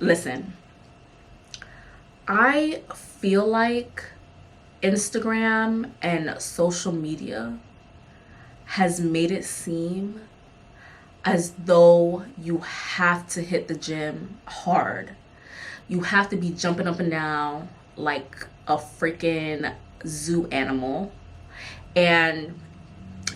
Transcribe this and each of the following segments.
Listen, I feel like Instagram and social media has made it seem as though you have to hit the gym hard. You have to be jumping up and down like a freaking zoo animal. And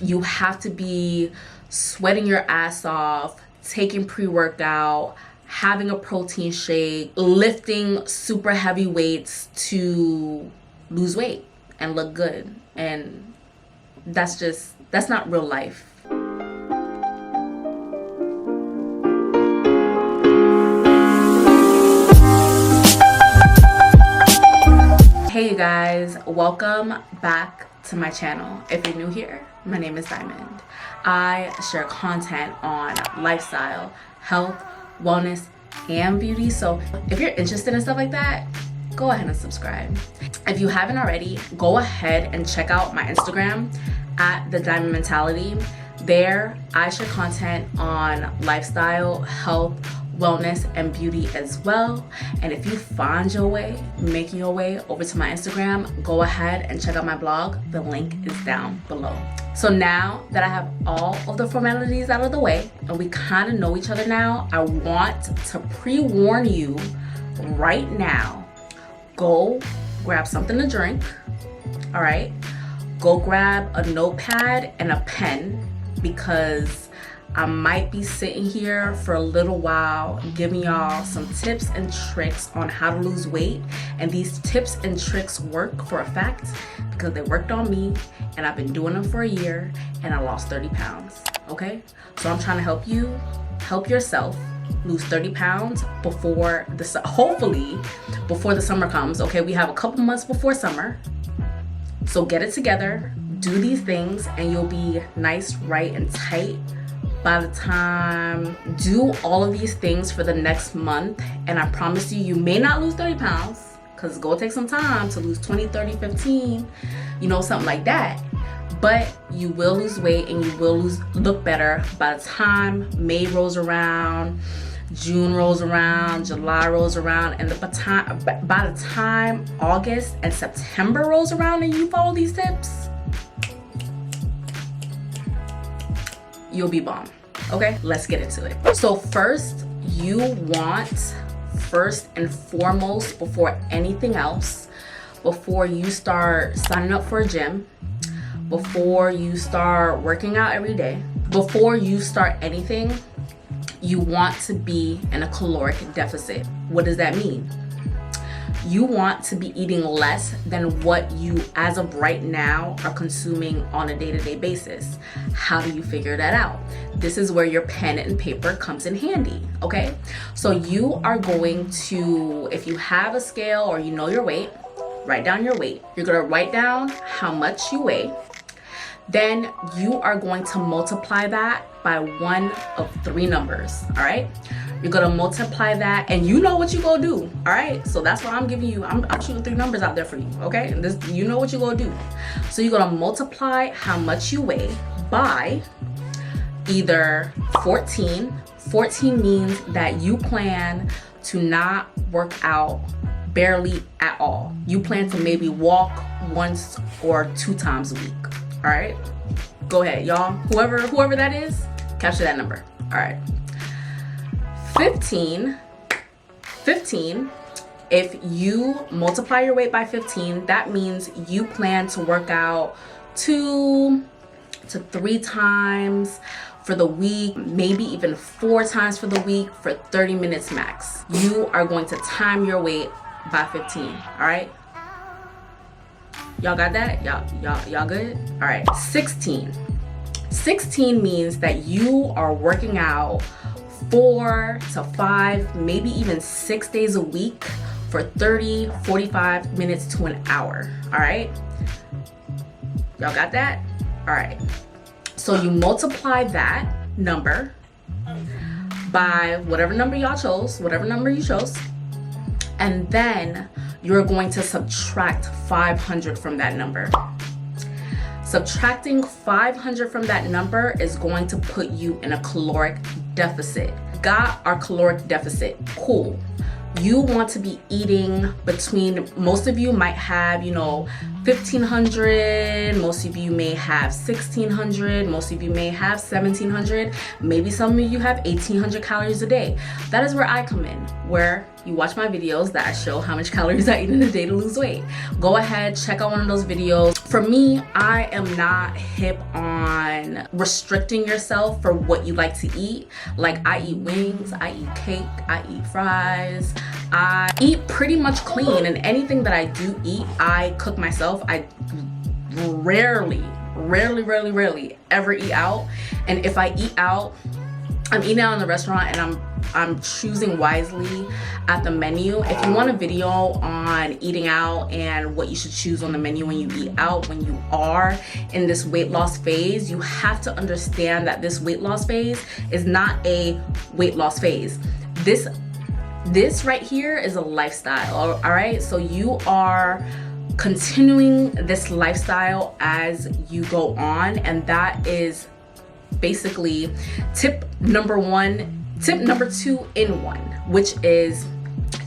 you have to be sweating your ass off, taking pre-workout, having a protein shake, lifting super heavy weights to lose weight and look good. And that's not real life. Hey you guys, welcome back to my channel. If you're new here, my name is Diamond. I share content on lifestyle, health, wellness, and beauty. So if you're interested in stuff like that, go ahead and subscribe. If you haven't already, go ahead and check out my Instagram at The Diamond Mentality. There, I share content on lifestyle, health, wellness, and beauty as well. And if you find your way, making your way over to my Instagram, go ahead and check out my blog. The link is down below. So now that I have all of the formalities out of the way and we kind of know each other now, I want to pre-warn you right now. Go grab something to drink, all right? Go grab a notepad and a pen, because I might be sitting here for a little while giving y'all some tips and tricks on how to lose weight. And these tips and tricks work for a fact because they worked on me and I've been doing them for a year and I lost 30 pounds, okay? So I'm trying to help you, help yourself lose 30 pounds before hopefully before the summer comes, okay? We have a couple months before summer. So get it together, do these things, and you'll be nice, right, and tight by the time. Do all of these things for the next month, and I promise you, you may not lose 30 pounds, because it's going to take some time to lose 20, 30, 15, something like that. But you will lose weight and you will look better by the time May rolls around, June rolls around, July rolls around, and by the time August and September rolls around and you follow these tips, you'll be bomb. Okay, let's get into it. So first and foremost, before anything else, before you start signing up for a gym, before you start working out every day, before you start anything, you want to be in a caloric deficit. What does that mean? You want to be eating less than what you, as of right now, are consuming on a day-to-day basis. How do you figure that out? This is where your pen and paper comes in handy, okay? So you are going to, if you have a scale or you know your weight, write down your weight. You're gonna write down how much you weigh. Then you are going to multiply that by one of three numbers, all right? You're gonna multiply that, and you know what you're gonna do, all right? So that's what I'm giving you. I'm shooting three numbers out there for you, okay? And this, you know what you're gonna do. So you're gonna multiply how much you weigh by either 14. 14 means that you plan to not work out barely at all. You plan to maybe walk once or 2 times a week. All right, go ahead, y'all. Whoever that is, capture that number. All right. 15, if you multiply your weight by 15, that means you plan to work out 2 to 3 times for the week, maybe even 4 times for the week for 30 minutes max. You are going to time your weight by 15, all right? Y'all got that? Y'all good? All right, 16. 16 means that you are working out 4 to 5, maybe even 6 days a week for 30, 45 minutes to an hour, all right? Y'all got that? All right. So you multiply that number by whatever number y'all chose, whatever number you chose, and then you're going to subtract 500 from that number. Subtracting 500 from that number is going to put you in a caloric deficit. Got our caloric deficit, cool. you want to be eating between, most of you might have, 1,500, most of you may have 1,600, most of you may have 1,700, maybe some of you have 1,800 calories a day. That is where I come in, where you watch my videos that I show how much calories I eat in a day to lose weight. Go ahead, check out one of those videos. For me, I am not hip on restricting yourself for what you like to eat. Like, I eat wings, I eat cake, I eat fries. I eat pretty much clean, and anything that I do eat, I cook myself. I rarely ever eat out. And if I eat out, I'm eating out in the restaurant, and I'm choosing wisely at the menu. If you want a video on eating out and what you should choose on the menu when you eat out, when you are in this weight loss phase, you have to understand that this weight loss phase is not a weight loss phase. This right here is a lifestyle, all right? So you are continuing this lifestyle as you go on, and that is basically tip number 2 in 1, which is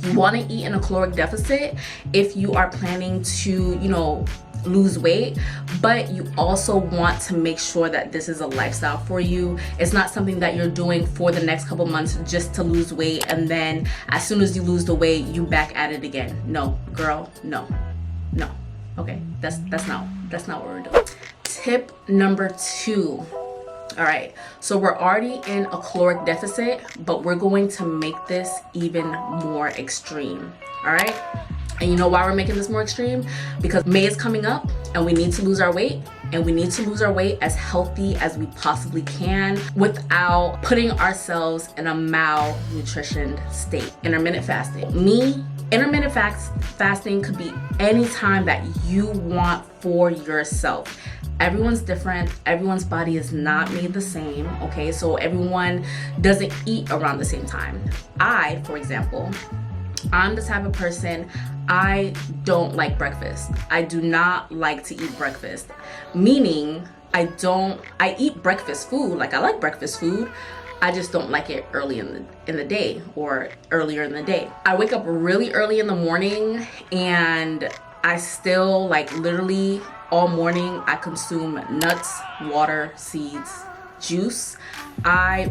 you want to eat in a caloric deficit if you are planning to, lose weight, but you also want to make sure that this is a lifestyle for you. It's not something that you're doing for the next couple months just to lose weight, and then as soon as you lose the weight, you back at it again. No, girl, no. Okay, that's not what we're doing. Tip number 2. All right, so we're already in a caloric deficit, but we're going to make this even more extreme. All right. And you know why we're making this more extreme? Because May is coming up and we need to lose our weight, and we need to lose our weight as healthy as we possibly can without putting ourselves in a malnutrition state. Intermittent fasting. Intermittent fasting could be any time that you want for yourself. Everyone's different. Everyone's body is not made the same, okay? So everyone doesn't eat around the same time. I, for example, I'm the type of person, I don't like breakfast. I do not like to eat breakfast. Meaning, I eat breakfast food, like I like breakfast food. I just don't like it early in the day or earlier in the day. I wake up really early in the morning, and I still, literally all morning, I consume nuts, water, seeds, juice. My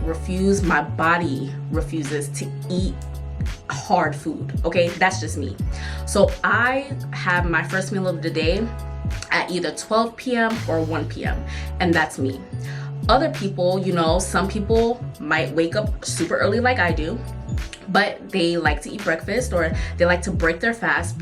body refuses to eat hard food, okay? That's just me. So I have my first meal of the day at either 12 p.m. or 1 p.m. and that's me. Other people, some people might wake up super early like I do, but they like to eat breakfast, or they like to break fast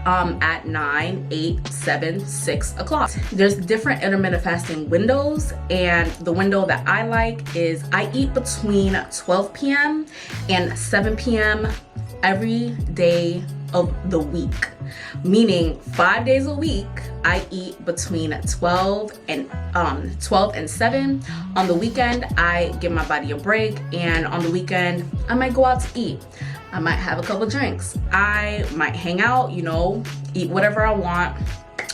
at 9, 8, 7, 6 o'clock. There's different intermittent fasting windows, and the window that I like is I eat between 12 p.m. and 7 p.m. every day of the week. Meaning 5 days a week, I eat between 12 and 7. On the weekend, I give my body a break, and on the weekend, I might go out to eat. I might have a couple drinks. I might hang out, eat whatever I want,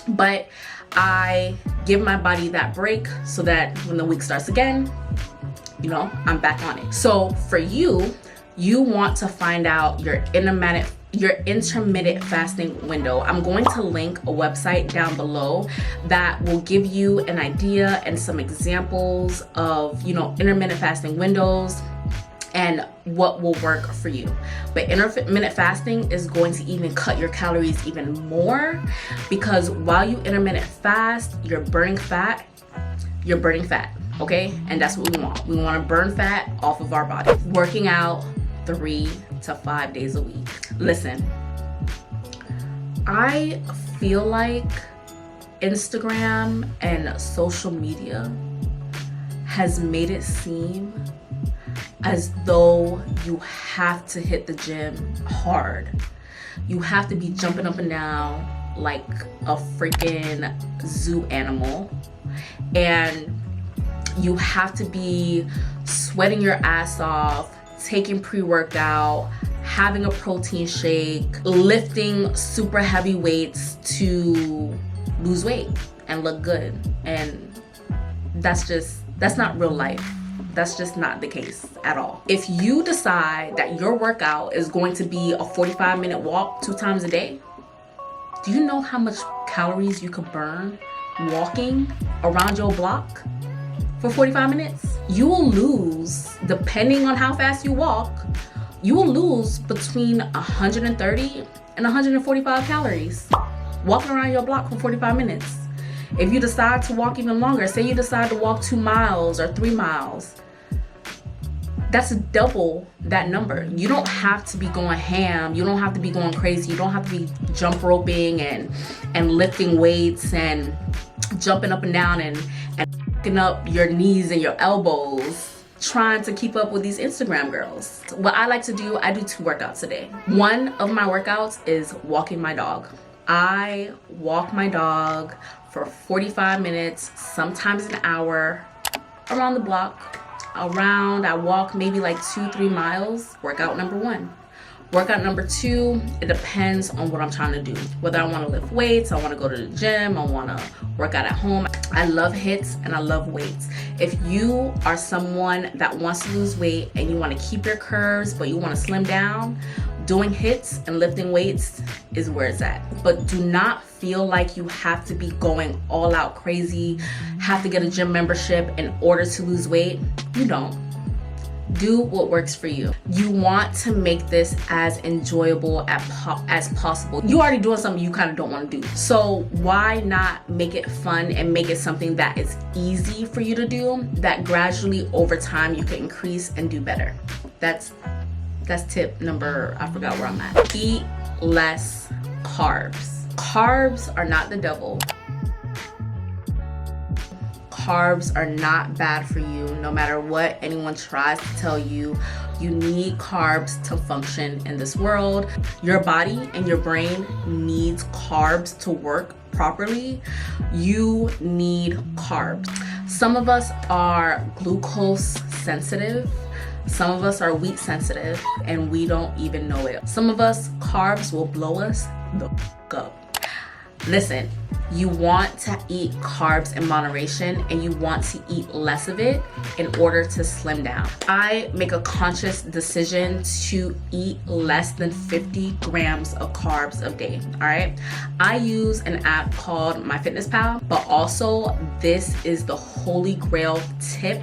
but I give my body that break so that when the week starts again, I'm back on it. So for you want to find out your intermittent fasting window. I'm going to link a website down below that will give you an idea and some examples of, intermittent fasting windows and what will work for you. But intermittent fasting is going to even cut your calories even more, because while you intermittent fast, you're burning fat, okay? And that's what we want. We want to burn fat off of our body. Working out 3 to 5 days a week. Listen, I feel like Instagram and social media has made it seem as though you have to hit the gym hard. You have to be jumping up and down like a freaking zoo animal, and you have to be sweating your ass off, taking pre-workout, having a protein shake, lifting super heavy weights to lose weight and look good. And that's not real life. That's just not the case at all. If you decide that your workout is going to be a 45-minute walk 2 times a day, do you know how much calories you could burn walking around your block for 45 minutes? You will lose, depending on how fast you walk, you will lose between 130 and 145 calories walking around your block for 45 minutes. If you decide to walk even longer, say you decide to walk 2 miles or 3 miles, that's double that number. You don't have to be going ham. You don't have to be going crazy. You don't have to be jump roping and lifting weights and jumping up and down and picking up your knees and your elbows, trying to keep up with these Instagram girls. What I like to do, I do 2 workouts a day. One of my workouts is walking my dog. I walk my dog for 45 minutes, sometimes an hour, around the block. I walk maybe like 2-3 miles. Workout number 1. Workout number 2, it depends on what I'm trying to do. Whether I want to lift weights, I want to go to the gym, I want to work out at home. I love hits and I love weights. If you are someone that wants to lose weight and you want to keep your curves but you want to slim down, doing hits and lifting weights is where it's at. But do not feel like you have to be going all out crazy, have to get a gym membership in order to lose weight. You don't. Do what works for you. You want to make this as enjoyable as possible. You're already doing something you kind of don't want to do. So why not make it fun and make it something that is easy for you to do, that gradually over time you can increase and do better. That's tip number, I forgot where I'm at. Eat less carbs. Carbs are not the devil. Carbs are not bad for you, no matter what anyone tries to tell you. You need carbs to function in this world. Your body and your brain needs carbs to work properly. You need carbs. Some of us are glucose sensitive. Some of us are wheat sensitive and we don't even know it. Some of us, carbs will blow us the up. Listen, you want to eat carbs in moderation and you want to eat less of it in order to slim down. I make a conscious decision to eat less than 50 grams of carbs a day, all right? I use an app called MyFitnessPal, but also this is the holy grail tip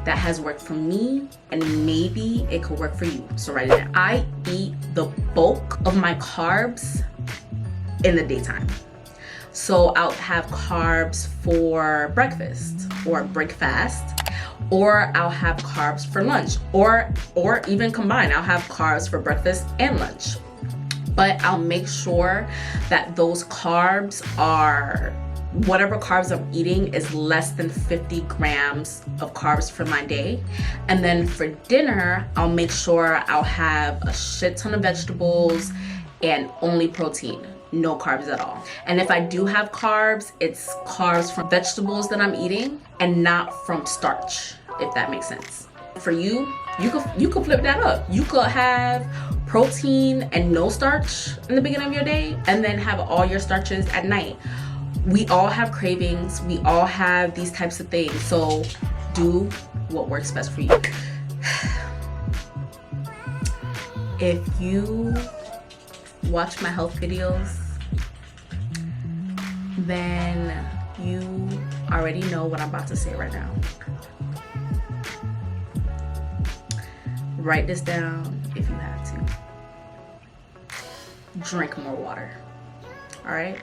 that has worked for me and maybe it could work for you. So write it down. I eat the bulk of my carbs in the daytime. So I'll have carbs for breakfast or break fast, or I'll have carbs for lunch, or even combined, I'll have carbs for breakfast and lunch. But I'll make sure that those carbs are, whatever carbs I'm eating is less than 50 grams of carbs for my day. And then for dinner, I'll make sure I'll have a shit ton of vegetables and only protein. No carbs at all. And if I do have carbs, it's carbs from vegetables that I'm eating and not from starch, if that makes sense. For you, you could flip that up. You could have protein and no starch in the beginning of your day and then have all your starches at night. We all have cravings. We all have these types of things. So do what works best for you. If you watch my health videos, then you already know what I'm about to say right now. Write this down if you have to. Drink more water. All right?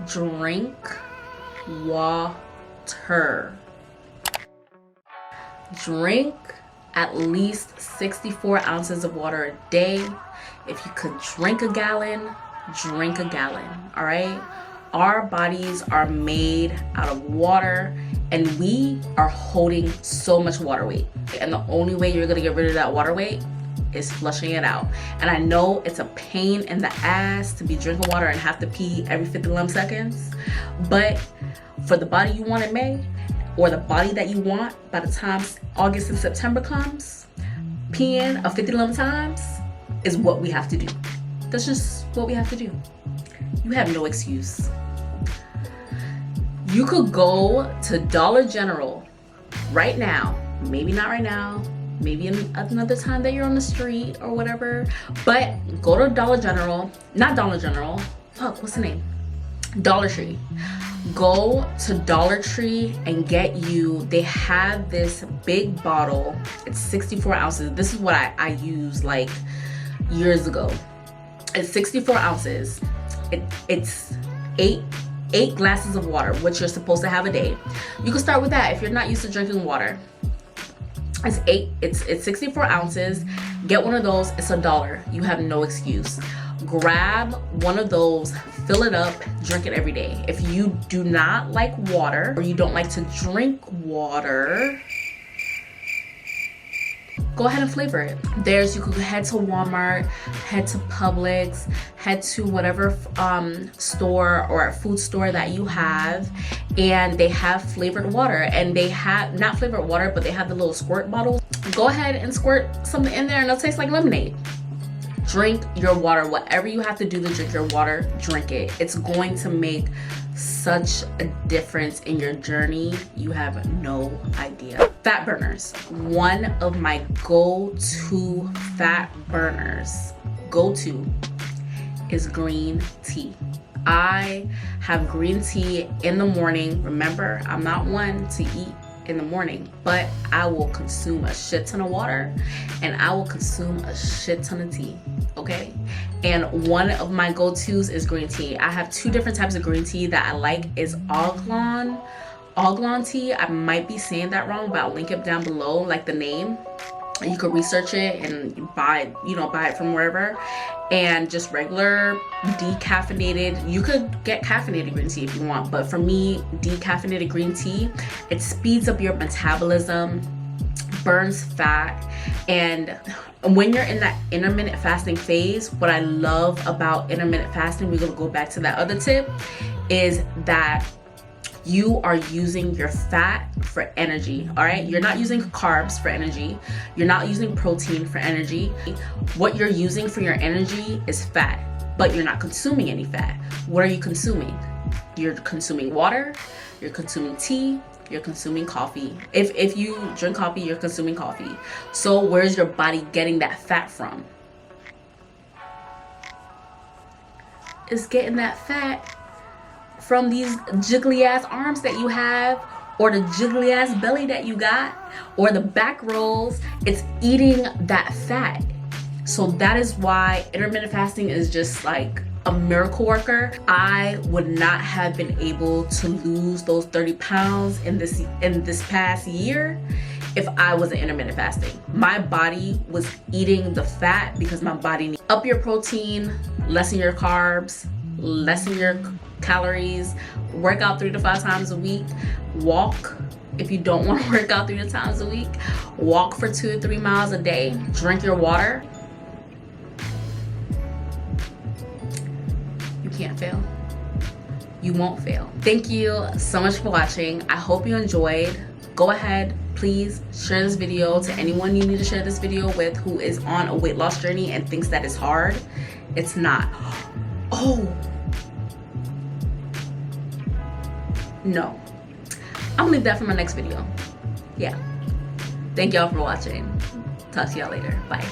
Drink water. Drink at least 64 ounces of water a day. If you could drink a gallon, drink a gallon, all right? Our bodies are made out of water and we are holding so much water weight. And the only way you're gonna get rid of that water weight is flushing it out. And I know it's a pain in the ass to be drinking water and have to pee every 50 seconds, but for the body you want in May, or the body that you want by the time August and September comes, peeing 50 times is what we have to do. That's just what we have to do. You have no excuse. You could go to Dollar General right now Maybe not right now, maybe another time that you're on the street or whatever, but go to Dollar General, not Dollar General, fuck, what's the name? Dollar Tree. Go to Dollar Tree and get you, they have this big bottle. It's 64 ounces. This is what I used like years ago. It's 64 ounces. It's eight glasses of water, which you're supposed to have a day. You can start with that if you're not used to drinking water. It's 64 ounces. Get one of those. It's $1. You have no excuse. Grab one of those, fill it up, drink it every day. If you do not like water or you don't like to drink water, go ahead and flavor it. You could head to Walmart, head to Publix, head to whatever store or food store that you have, and they have flavored water. And they have, not flavored water, but they have the little squirt bottles. Go ahead and squirt something in there and it'll taste like lemonade. Drink your water. Whatever you have to do to drink your water, drink it. It's going to make such a difference in your journey. You have no idea. Fat burners. One of my go-to fat burners, is green tea. I have green tea in the morning. Remember, I'm not one to eat in the morning, but I will consume a shit ton of water and I will consume a shit ton of tea. Okay, and one of my go-tos is green tea. I have two different types of green tea that I like. Is Oolong tea. I might be saying that wrong, but I'll link it down below, like the name. You could research it and buy it from wherever. And just regular decaffeinated, you could get caffeinated green tea if you want, but for me, decaffeinated green tea, it speeds up your metabolism, burns fat. And when you're in that intermittent fasting phase, what I love about intermittent fasting, we're gonna go back to that other tip, is that you are using your fat for energy. All right, you're not using carbs for energy, you're not using protein for energy. What you're using for your energy is fat, but you're not consuming any fat. What are you consuming? You're consuming water, you're consuming tea, you're consuming coffee. If you drink coffee, you're consuming coffee. So where's your body getting that fat from? It's getting that fat from these jiggly ass arms that you have, or the jiggly ass belly that you got, or the back rolls. It's eating that fat. So that is why intermittent fasting is just like a miracle worker. I would not have been able to lose those 30 pounds in this past year if I wasn't intermittent fasting. My body was eating the fat because my body needs up your protein, lessen your carbs, lessen your calories, work out 3 to 5 times a week, walk. If you don't want to work out 3 times a week, walk for 2 to 3 miles a day, drink your water. You can't fail. You won't fail. Thank you so much for watching. I hope you enjoyed. Go ahead, please share this video to anyone you need to share this video with who is on a weight loss journey and thinks that it's hard. It's not. Oh, no. I'm gonna leave that for my next video. Yeah. Thank y'all for watching. Talk to y'all later. Bye.